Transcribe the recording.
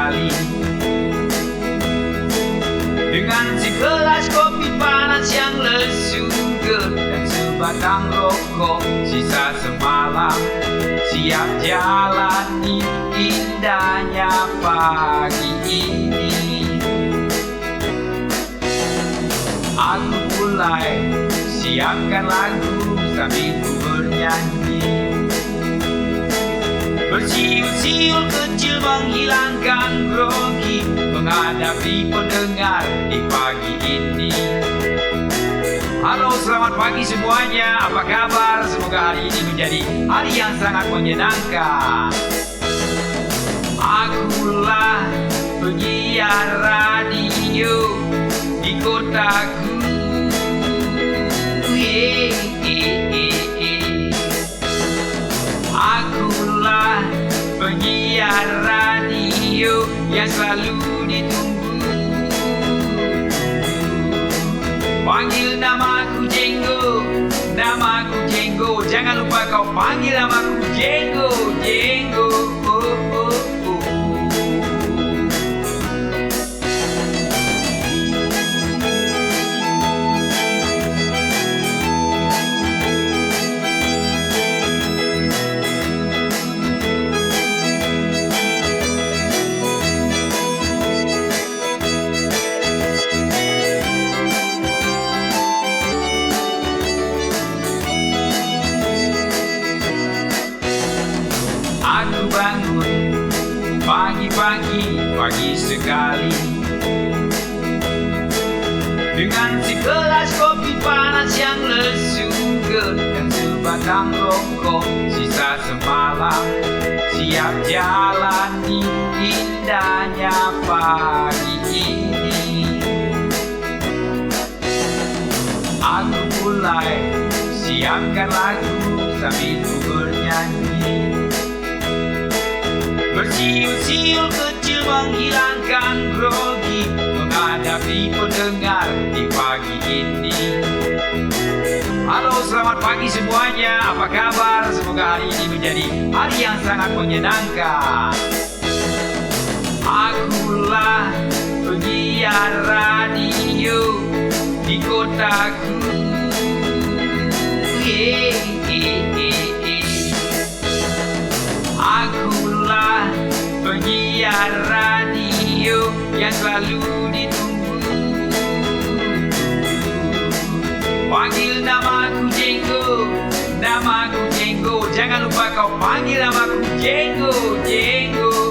sekali. Dengan segelas kopi panas yang lesuger dan sebatang rokok sisa semalam, siap jalani indahnya pagi ini. Aku mulai siapkan lagu sambil ku bernyanyi, bersiul-siul kecil menghilangkan grogi, menghadapi pendengar di pagi ini. Halo, selamat pagi semuanya, apa kabar? Semoga hari ini menjadi hari yang sangat menyenangkan. Akulah penyiar radio di kotaku. Akulah penyiar radio yang selalu ditunggu. Panggil namaku Jenggo, namaku Jenggo. Jangan lupa kau panggil namaku Jenggo, Jenggo. Aku bangun pagi-pagi, pagi sekali, dengan segelas kopi panas yang lesuger dan sebatang rokok sisa semalam, siap jalani indahnya pagi ini. Aku mulai siapkan lagu sambil ku bernyanyi, bersiul-siul kecil menghilangkan grogi, menghadapi pendengar di pagi ini. Halo, selamat pagi semuanya, apa kabar? Semoga hari ini menjadi hari yang sangat menyenangkan. Akulah penyiar radio di kotaku. Akulah penyiar radio yang selalu ditunggu. Panggil namaku Jenggo, namaku Jenggo. Jangan lupa kau panggil namaku Jenggo, Jenggo.